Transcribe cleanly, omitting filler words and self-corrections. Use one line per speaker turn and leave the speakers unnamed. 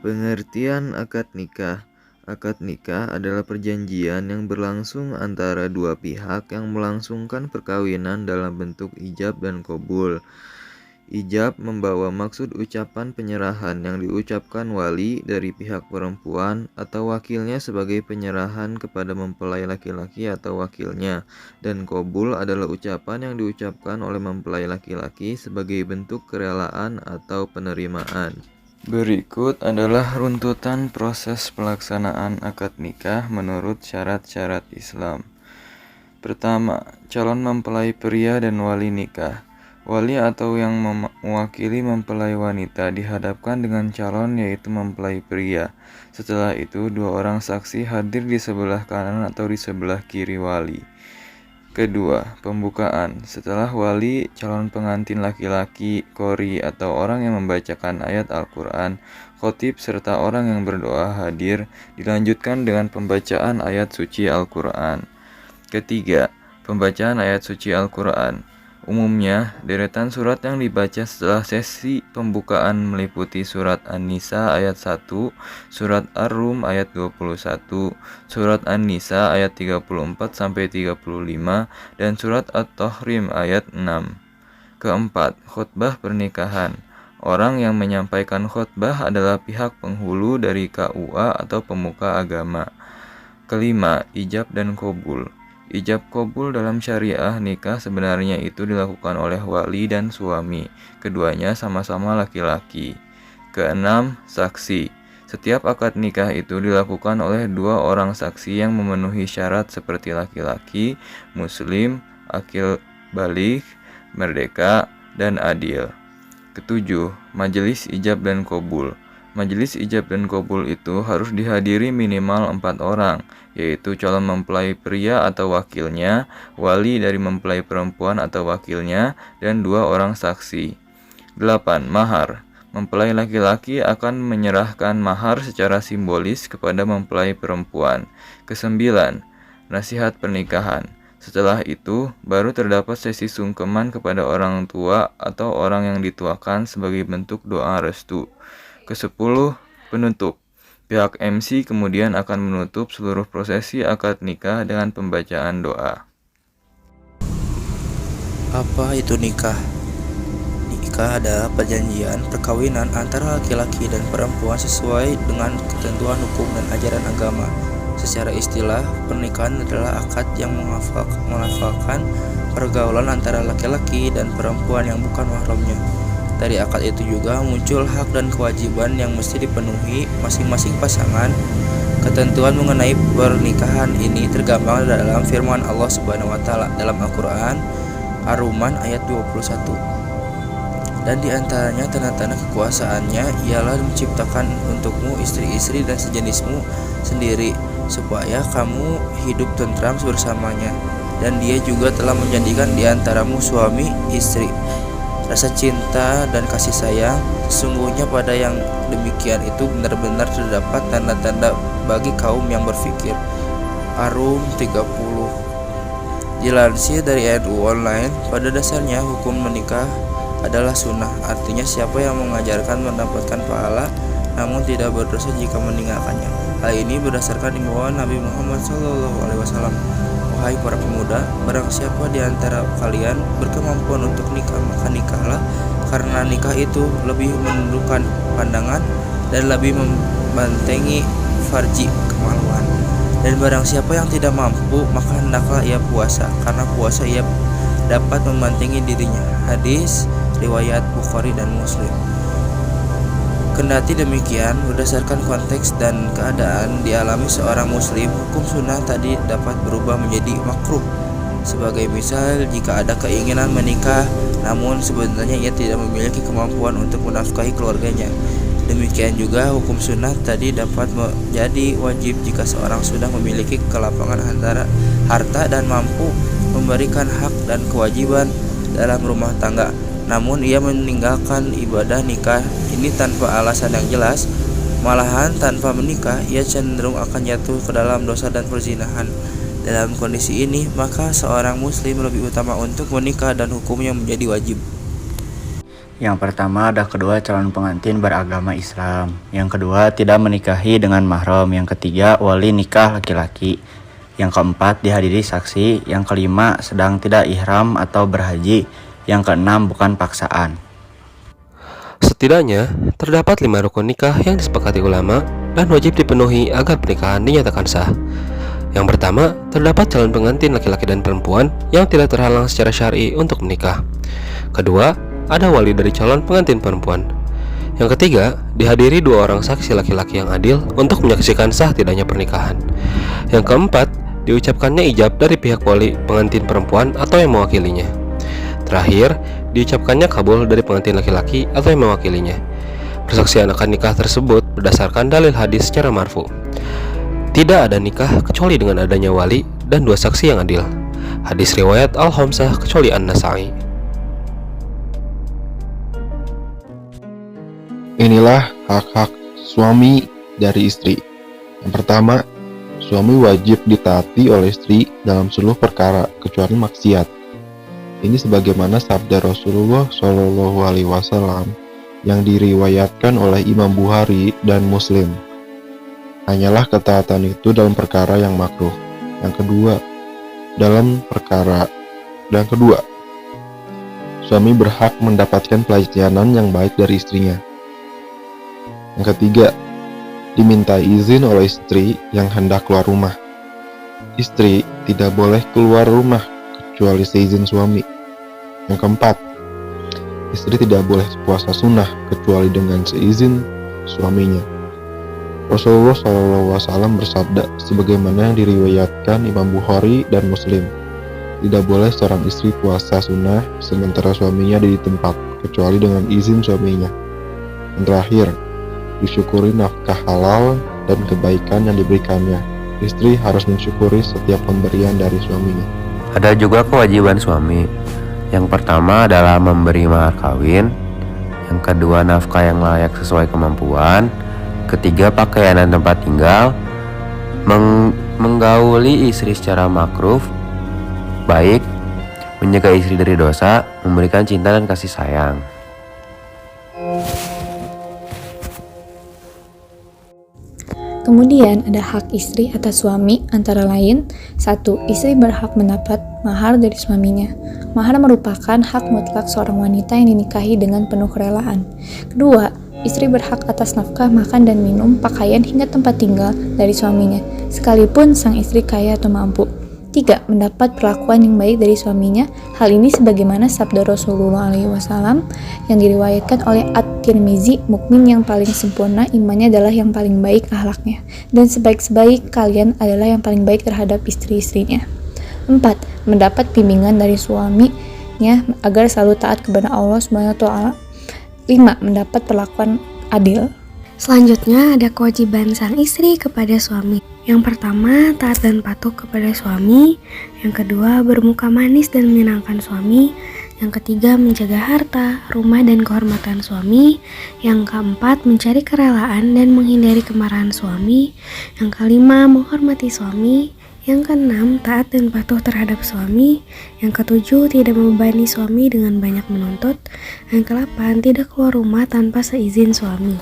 Pengertian akad nikah. Akad nikah adalah perjanjian yang berlangsung antara dua pihak yang melangsungkan perkawinan dalam bentuk ijab dan qabul. Ijab membawa maksud ucapan penyerahan yang diucapkan wali dari pihak perempuan atau wakilnya sebagai penyerahan kepada mempelai laki-laki atau wakilnya, dan qabul adalah ucapan yang diucapkan oleh mempelai laki-laki sebagai bentuk kerelaan atau penerimaan. Berikut adalah runtutan proses pelaksanaan akad nikah menurut syarat-syarat Islam. Pertama, calon mempelai pria dan wali nikah. Wali atau yang mewakili mempelai wanita dihadapkan dengan calon, yaitu mempelai pria. Setelah itu, dua orang saksi hadir di sebelah kanan atau di sebelah kiri wali. Kedua, pembukaan. Setelah wali, calon pengantin laki-laki, qori atau orang yang membacakan ayat Al-Quran, khotib serta orang yang berdoa hadir, dilanjutkan dengan pembacaan ayat suci Al-Quran. Ketiga, pembacaan ayat suci Al-Quran. Umumnya, deretan surat yang dibaca setelah sesi pembukaan meliputi surat An-Nisa ayat 1, surat Ar-Rum ayat 21, surat An-Nisa ayat 34-35, dan surat At-Tahrim ayat 6. Keempat, khutbah pernikahan. Orang yang menyampaikan khutbah adalah pihak penghulu dari KUA atau pemuka agama. Kelima, ijab dan qabul. Ijab qabul dalam syariah nikah sebenarnya itu dilakukan oleh wali dan suami. Keduanya sama-sama laki-laki. Keenam, saksi. Setiap akad nikah itu dilakukan oleh dua orang saksi yang memenuhi syarat seperti laki-laki, muslim, akil baligh, merdeka, dan adil. Ketujuh, majelis ijab dan qabul. Majelis ijab dan qabul itu harus dihadiri minimal 4 orang, yaitu calon mempelai pria atau wakilnya, wali dari mempelai perempuan atau wakilnya, dan 2 orang saksi. 8. Mahar. Mempelai laki-laki akan menyerahkan mahar secara simbolis kepada mempelai perempuan. Kesembilan, nasihat pernikahan. Setelah itu, baru terdapat sesi sungkeman kepada orang tua atau orang yang dituakan sebagai bentuk doa restu. Kesepuluh, penutup. Pihak MC kemudian akan menutup seluruh prosesi akad nikah dengan pembacaan doa.
Apa itu nikah? Nikah adalah perjanjian perkawinan antara laki-laki dan perempuan sesuai dengan ketentuan hukum dan ajaran agama. Secara istilah, pernikahan adalah akad yang melafalkan pergaulan antara laki-laki dan perempuan yang bukan mahramnya. Dari akad itu juga muncul hak dan kewajiban yang mesti dipenuhi masing-masing pasangan. Ketentuan mengenai pernikahan ini tergambar dalam firman Allah Subhanahu wa taala dalam Al-Qur'an Ar-Rahman ayat 21. Dan di antaranya tanda-tanda kekuasaannya ialah menciptakan untukmu istri-istri dan sejenismu sendiri supaya kamu hidup tentram bersamanya, dan dia juga telah menjadikan di antaramu suami istri rasa cinta dan kasih sayang. Sesungguhnya pada yang demikian itu benar-benar terdapat tanda-tanda bagi kaum yang berfikir. Ar-Rum 30. Dilansir dari NU Online, pada dasarnya hukum menikah adalah sunnah, artinya siapa yang mengajarkan mendapatkan pahala namun tidak berdosa jika meninggalkannya. Hal ini berdasarkan himbauan Nabi Muhammad SAW. Wahai para pemuda, barang siapa di antara kalian berkemampuan untuk nikah, maka nikahlah, karena nikah itu lebih menundukkan pandangan dan lebih membentengi farji kemaluan. Dan barang siapa yang tidak mampu, maka hendaklah ia puasa, karena puasa ia dapat membentengi dirinya. Hadis riwayat Bukhari dan Muslim. Kendati demikian, berdasarkan konteks dan keadaan dialami seorang muslim, hukum sunnah tadi dapat berubah menjadi makruh. Sebagai misal, jika ada keinginan menikah, namun sebenarnya ia tidak memiliki kemampuan untuk menafkahi keluarganya. Demikian juga hukum sunnah tadi dapat menjadi wajib jika seorang sudah memiliki kelapangan antara harta dan mampu memberikan hak dan kewajiban dalam rumah tangga, namun ia meninggalkan ibadah nikah ini tanpa alasan yang jelas. Malahan tanpa menikah ia cenderung akan jatuh ke dalam dosa dan perzinahan. Dalam kondisi ini, maka seorang muslim lebih utama untuk menikah dan hukumnya menjadi wajib.
Yang pertama ada kedua calon pengantin beragama Islam. Yang kedua tidak menikahi dengan mahram. Yang ketiga wali nikah laki-laki. Yang keempat dihadiri saksi. Yang kelima sedang tidak ihram atau berhaji. Yang keenam bukan paksaan.
Setidaknya, terdapat 5 rukun nikah yang disepakati ulama dan wajib dipenuhi agar pernikahan dinyatakan sah. Yang pertama, terdapat calon pengantin laki-laki dan perempuan yang tidak terhalang secara syar'i untuk menikah. Kedua, ada wali dari calon pengantin perempuan. Yang ketiga, dihadiri 2 orang saksi laki-laki yang adil untuk menyaksikan sah tidaknya pernikahan. Yang keempat, diucapkannya ijab dari pihak wali pengantin perempuan atau yang mewakilinya. Terakhir, diucapkannya kabul dari pengantin laki-laki atau yang mewakilinya. Persaksian akan nikah tersebut berdasarkan dalil hadis secara marfu. Tidak ada nikah kecuali dengan adanya wali dan 2 saksi yang adil. Hadis riwayat Al-Khamsah kecuali An-Nasa'i.
Inilah hak-hak suami dari istri. Yang pertama, suami wajib ditaati oleh istri dalam seluruh perkara kecuali maksiat. Ini sebagaimana sabda Rasulullah Shallallahu Alaihi Wasallam yang diriwayatkan oleh Imam Bukhari dan Muslim. Hanyalah ketaatan itu dalam perkara yang makruh. Yang kedua, suami berhak mendapatkan pelayanan yang baik dari istrinya. Yang ketiga, dimintai izin oleh istri yang hendak keluar rumah. Istri tidak boleh keluar rumah kecuali seizin suami. Yang keempat, istri tidak boleh puasa sunnah kecuali dengan seizin suaminya. Rasulullah SAW bersabda sebagaimana yang diriwayatkan Imam Bukhari dan Muslim, tidak boleh seorang istri puasa sunnah sementara suaminya ada di tempat kecuali dengan izin suaminya. Yang terakhir, disyukuri nafkah halal dan kebaikan yang diberikannya. Istri harus mensyukuri setiap pemberian dari suaminya.
Ada juga kewajiban suami. Yang pertama adalah memberi mahar kawin. Yang kedua nafkah yang layak sesuai kemampuan. Ketiga pakaian dan tempat tinggal. Menggauli istri secara makruh baik, menjaga istri dari dosa, memberikan cinta dan kasih sayang.
Kemudian ada hak istri atas suami antara lain 1. Istri berhak mendapat mahar dari suaminya. Mahar merupakan hak mutlak seorang wanita yang dinikahi dengan penuh kerelaan. Kedua, istri berhak atas nafkah makan dan minum, pakaian hingga tempat tinggal dari suaminya, sekalipun sang istri kaya atau mampu. 3. Mendapat perlakuan yang baik dari suaminya. Hal ini sebagaimana sabda Rasulullah SAW yang diriwayatkan oleh At-Tirmizi, mukmin yang paling sempurna imannya adalah yang paling baik akhlaknya, dan sebaik-baik kalian adalah yang paling baik terhadap istri-istrinya. 4. Mendapat bimbingan dari suaminya agar selalu taat kepada Allah SWT. 5. Mendapat perlakuan adil.
Selanjutnya ada kewajiban sang istri kepada suami. Yang pertama, taat dan patuh kepada suami. Yang kedua, bermuka manis dan menyenangkan suami. Yang ketiga, menjaga harta, rumah, dan kehormatan suami. Yang keempat, mencari kerelaan dan menghindari kemarahan suami. Yang kelima, menghormati suami. Yang keenam, taat dan patuh terhadap suami. Yang ketujuh, tidak membebani suami dengan banyak menuntut. Yang kedelapan, tidak keluar rumah tanpa seizin suami.